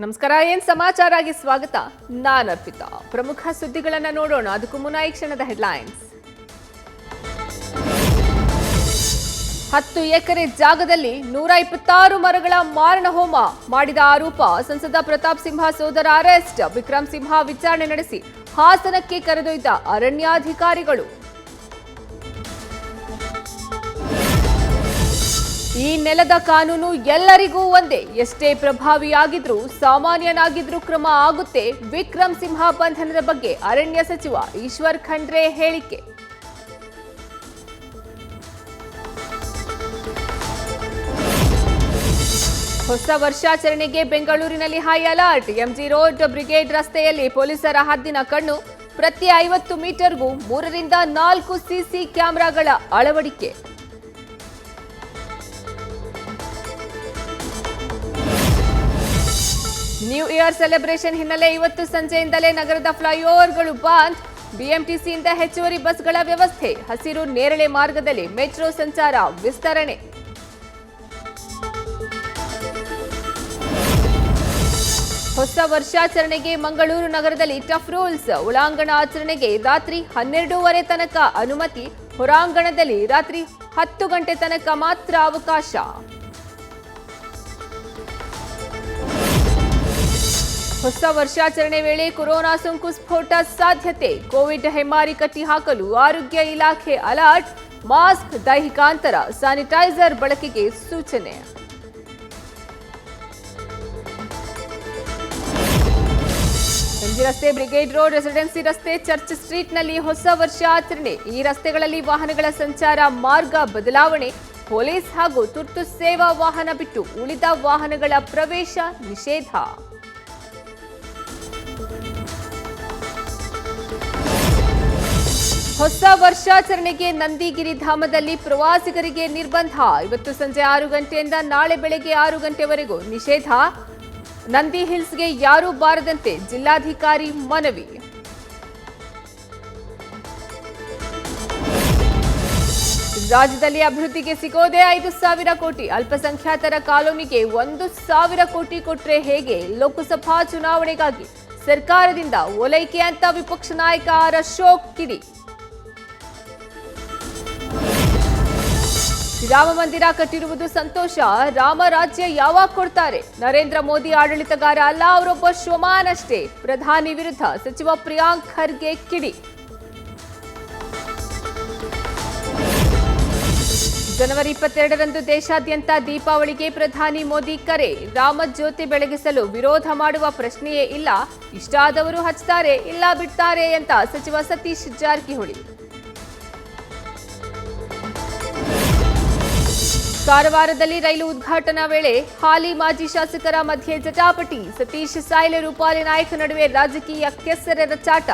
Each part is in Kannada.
ನಮಸ್ಕಾರ, ಏನ್ ಸಮಾಚಾರ ಆಗಿ ಸ್ವಾಗತ. ನಾನು ಅರ್ಪಿತಾ. ಪ್ರಮುಖ ಸುದ್ದಿಗಳನ್ನ ನೋಡೋಣ. ಅದಕ್ಕೂ ಮುನ್ನ ಈ ಕ್ಷಣದ ಹೆಡ್ಲೈನ್ಸ್. 10 ಎಕರೆ ಜಾಗದಲ್ಲಿ 126 ಮರಗಳ ಮಾರಣ ಹೋಮ ಮಾಡಿದ ಆರೋಪ ಸಂಸದ ಪ್ರತಾಪ್ ಸಿಂಹ ಸೋದರ ಅರೆಸ್ಟ್. ವಿಕ್ರಮ್ ಸಿಂಹ ವಿಚಾರಣೆ ನಡೆಸಿ ಹಾಸನಕ್ಕೆ ಕರೆದೊಯ್ದ ಅರಣ್ಯಾಧಿಕಾರಿಗಳು. ಈ ನೆಲದ ಕಾನೂನು ಎಲ್ಲರಿಗೂ ಒಂದೇ, ಎಷ್ಟೇ ಪ್ರಭಾವಿಯಾಗಿದ್ರೂ ಸಾಮಾನ್ಯನಾಗಿದ್ರೂ ಕ್ರಮ ಆಗುತ್ತೆ. ವಿಕ್ರಮ್ ಸಿಂಹ ಬಂಧನದ ಬಗ್ಗೆ ಅರಣ್ಯ ಸಚಿವ ಈಶ್ವರ್ ಖಂಡ್ರೆ ಹೇಳಿಕೆ. ಹೊಸ ವರ್ಷಾಚರಣೆಗೆ ಬೆಂಗಳೂರಿನಲ್ಲಿ high alert. MG road Brigade ರಸ್ತೆಯಲ್ಲಿ ಪೊಲೀಸರ ಹದ್ದಿನ ಕಣ್ಣು. ಪ್ರತಿ 50 ಮೀಟರ್ಗೂ 3 ರಿಂದ 4 ಸಿಸಿ ಕ್ಯಾಮೆರಾಗಳ ಅಳವಡಿಕೆ. ನ್ಯೂ ಇಯರ್ ಸೆಲೆಬ್ರೇಷನ್ ಹಿನ್ನೆಲೆ ಇವತ್ತು ಸಂಜೆಯಿಂದಲೇ ನಗರದ ಫ್ಲೈಓವರ್ಗಳು ಬಂದ್. ಬಿಎಂಟಿಸಿಯಿಂದ ಹೆಚ್ಚುವರಿ ಬಸ್ಗಳ ವ್ಯವಸ್ಥೆ. ಹಸಿರು ನೇರಳೆ ಮಾರ್ಗದಲ್ಲಿ ಮೆಟ್ರೋ ಸಂಚಾರ ವಿಸ್ತರಣೆ. ಹೊಸ ವರ್ಷಾಚರಣೆಗೆ ಮಂಗಳೂರು ನಗರದಲ್ಲಿ ಟಫ್ ರೂಲ್ಸ್. ಒಳಾಂಗಣ ಆಚರಣೆಗೆ ರಾತ್ರಿ 12:30 ತನಕ ಅನುಮತಿ. ಹೊರಾಂಗಣದಲ್ಲಿ ರಾತ್ರಿ 10 ಗಂಟೆ ತನಕ ಮಾತ್ರ ಅವಕಾಶ. ಹೊಸ ವರ್ಷಾಚರಣೆ ವೇಳೆ ಕೊರೋನಾ ಸೋಂಕು ಸ್ಫೋಟ ಸಾಧ್ಯತೆ. ಕೋವಿಡ್ ಹೆಮ್ಮಾರಿ ಕಟ್ಟಿ ಹಾಕಲು ಆರೋಗ್ಯ ಇಲಾಖೆ ಅಲರ್ಟ್. ಮಾಸ್ಕ್, ದೈಹಿಕ ಅಂತರ, ಸ್ಯಾನಿಟೈಸರ್ ಬಳಕೆಗೆ ಸೂಚನೆ. ಎಂಜಿ ರಸ್ತೆ, ಬ್ರಿಗೇಡ್ ರೋಡ್, ರೆಸಿಡೆನ್ಸಿ ರಸ್ತೆ, ಚರ್ಚ್ ಸ್ಟ್ರೀಟ್ನಲ್ಲಿ ಹೊಸ ವರ್ಷಾಚರಣೆ. ಈ ರಸ್ತೆಗಳಲ್ಲಿ ವಾಹನಗಳ ಸಂಚಾರ ಮಾರ್ಗ ಬದಲಾವಣೆ. ಪೊಲೀಸ್ ಹಾಗೂ ತುರ್ತು ಸೇವಾ ವಾಹನ ಬಿಟ್ಟು ಉಳಿದ ವಾಹನಗಳ ಪ್ರವೇಶ ನಿಷೇಧ. ಹೊಸ ವರ್ಷಾಚರಣೆಗೆ ನಂದಿಗಿರಿ ಧಾಮದಲ್ಲಿ ಪ್ರವಾಸಿಗರಿಗೆ ನಿರ್ಬಂಧ. ಇವತ್ತು ಸಂಜೆ 6 ಗಂಟೆಯಿಂದ ನಾಳೆ ಬೆಳಗ್ಗೆ 6 ಗಂಟೆವರೆಗೂ ನಿಷೇಧ. ನಂದಿ ಹಿಲ್ಸ್ಗೆ ಯಾರೂ ಬಾರದಂತೆ ಜಿಲ್ಲಾಧಿಕಾರಿ ಮನವಿ. ರಾಜ್ಯದಲ್ಲಿ ಅಭಿವೃದ್ಧಿಗೆ ಸಿಗೋದೇ 5,000 ಕೋಟಿ. ಅಲ್ಪಸಂಖ್ಯಾತರ ಕಾಲೋನಿಗೆ 1,000 ಕೋಟಿ ಕೊಟ್ರೆ ಹೇಗೆ? ಲೋಕಸಭಾ ಚುನಾವಣೆಗಾಗಿ ಸರ್ಕಾರದಿಂದ ಓಲೈಕೆ ಅಂತ ವಿಪಕ್ಷ ನಾಯಕ ಆರ್ ಅಶೋಕ್ ಕಿಡಿ. ರಾಮ ಮಂದಿರ ಕಟ್ಟಿರುವುದು ಸಂತೋಷ, ರಾಮ ರಾಜ್ಯ ಯಾವಾಗ ಕೊಡ್ತಾರೆ? ನರೇಂದ್ರ ಮೋದಿ ಆಡಳಿತಗಾರ ಅಲ್ಲ, ಅವರೊಬ್ಬ ಶ್ವಮಾನ್ ಅಷ್ಟೇ. ಪ್ರಧಾನಿ ವಿರುದ್ಧ ಸಚಿವ ಪ್ರಿಯಾಂಕ್ ಖರ್ಗೆ ಕಿಡಿ. ಜನವರಿ 22ರಂದು ದೇಶಾದ್ಯಂತ ದೀಪಾವಳಿಗೆ ಪ್ರಧಾನಿ ಮೋದಿ ಕರೆ. ರಾಮ ಜ್ಯೋತಿ ಬೆಳಗಿಸಲು ವಿರೋಧ ಮಾಡುವ ಪ್ರಶ್ನೆಯೇ ಇಲ್ಲ. ಇಷ್ಟ ಆದವರು ಹಚ್ತಾರೆ, ಇಲ್ಲ ಬಿಡ್ತಾರೆ ಅಂತ ಸಚಿವ ಸತೀಶ್ ಜಾರಕಿಹೊಳಿ. ಕಾರವಾರದಲ್ಲಿ ರೈಲು ಉದ್ಘಾಟನಾ ವೇಳೆ ಹಾಲಿ ಮಾಜಿ ಶಾಸಕರ ಮಧ್ಯೆ ಜಟಾಪಟಿ. ಸತೀಶ್ ಸಾಯ್ಲೆ ರೂಪಾಲಿ ನಾಯಕ್ ನಡುವೆ ರಾಜಕೀಯ ಕೆಸರೆರ ಚಾಟ.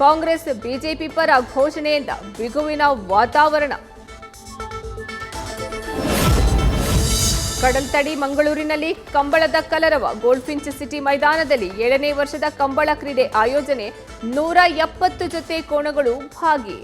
ಕಾಂಗ್ರೆಸ್ ಬಿಜೆಪಿ ಪರ ಘೋಷಣೆಯಿಂದ ಬಿಗುವಿನ ವಾತಾವರಣ. ಕಡಲ್ತಡಿ ಮಂಗಳೂರಿನಲ್ಲಿ ಕಂಬಳದ ಕಲರವ. ಗೋಲ್ಡ್ಫಿಂಚ್ ಸಿಟಿ ಮೈದಾನದಲ್ಲಿ 7ನೇ ವರ್ಷದ ಕಂಬಳ ಕ್ರೀಡೆ ಆಯೋಜನೆ. 170 ಜೊತೆ ಕೋಣಗಳು ಭಾಗಿ.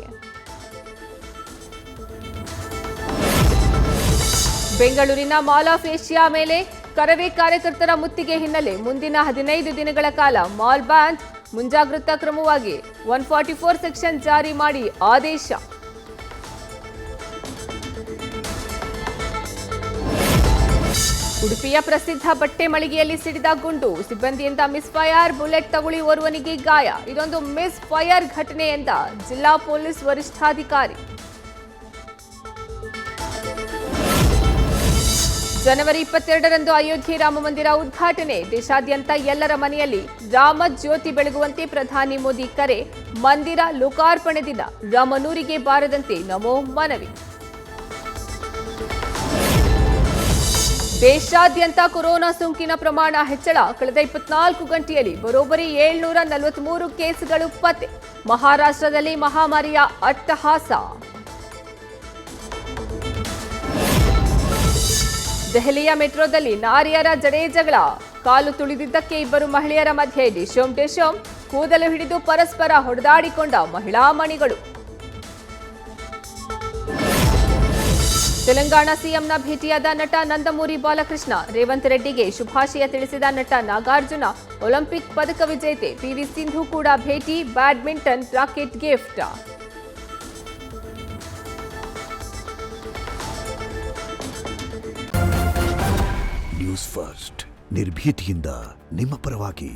ಬೆಂಗಳೂರಿನ ಮಾಲ್ ಆಫ್ ಏಷ್ಯಾ ಮೇಲೆ ಕರವೇ ಕಾರ್ಯಕರ್ತರ ಮುತ್ತಿಗೆ ಹಿನ್ನೆಲೆ ಮುಂದಿನ 15 ದಿನಗಳ ಕಾಲ ಮಾಲ್ ಬ್ಯಾನ್. ಮುಂಜಾಗ್ರತಾ ಕ್ರಮವಾಗಿ 144 ಸೆಕ್ಷನ್ ಜಾರಿ ಮಾಡಿ ಆದೇಶ. ಉಡುಪಿಯ ಪ್ರಸಿದ್ಧ ಬಟ್ಟೆ ಮಳಿಗೆಯಲ್ಲಿ ಸಿಡಿದ ಗುಂಡು. ಸಿಬ್ಬಂದಿಯಿಂದ ಮಿಸ್ ಫೈರ್, ಬುಲೆಟ್ ತಗುಲಿ ಓರ್ವನಿಗೆ ಗಾಯ. ಇದೊಂದು ಮಿಸ್ ಫೈರ್ ಘಟನೆ ಎಂದ ಜಿಲ್ಲಾ ಪೊಲೀಸ್ ವರಿಷ್ಠಾಧಿಕಾರಿ. ಜನವರಿ 22ರಂದು ಅಯೋಧ್ಯೆ ರಾಮ ಮಂದಿರ ಉದ್ಘಾಟನೆ. ದೇಶಾದ್ಯಂತ ಎಲ್ಲರ ಮನೆಯಲ್ಲಿ ರಾಮ ಜ್ಯೋತಿ ಬೆಳಗುವಂತೆ ಪ್ರಧಾನಿ ಮೋದಿ ಕರೆ. ಮಂದಿರ ಲೋಕಾರ್ಪಣೆ ದಿನ ರಾಮನೂರಿಗೆ ಬಾರದಂತೆ ನಮೋ ಮನವಿ. ದೇಶಾದ್ಯಂತ ಕೊರೋನಾ ಸೋಂಕಿನ ಪ್ರಮಾಣ ಹೆಚ್ಚಳ. ಕಳೆದ 24 ಗಂಟೆಯಲ್ಲಿ ಬರೋಬ್ಬರಿ 743 ಕೇಸ್ಗಳು ಪತ್ತೆ. ಮಹಾರಾಷ್ಟ್ರದಲ್ಲಿ ಮಹಾಮಾರಿಯ ಅಟ್ಟಹಾಸ. ದೆಹಲಿಯ ಮೆಟ್ರೋದಲ್ಲಿ ನಾರಿಯರ ಜಡೆ ಜಗಳ. ಕಾಲು ತುಳಿದಿದ್ದಕ್ಕೆ 2 ಮಹಿಳೆಯರ ಮಧ್ಯೆ ಡಿಶೋಂ. ಕೂದಲು ಹಿಡಿದು ಪರಸ್ಪರ ಹೊಡೆದಾಡಿಕೊಂಡ ಮಹಿಳಾ ಮಣಿಗಳು. ತೆಲಂಗಾಣ ಸಿಎಂನ ಭೇಟಿಯಾದ ನಟ ನಂದಮೂರಿ ಬಾಲಕೃಷ್ಣ. ರೇವಂತ್ ರೆಡ್ಡಿಗೆ ಶುಭಾಶಯ ತಿಳಿಸಿದ ನಟ ನಾಗಾರ್ಜುನ. ಒಲಿಂಪಿಕ್ ಪದಕ ವಿಜೇತೆ ಪಿವಿ ಸಿಂಧು ಕೂಡ ಭೇಟಿ. Badminton rocket gift. News first ನಿರ್ಭೀತಿಯಿಂದ ನಿಮ್ಮ ಪರವಾಗಿ.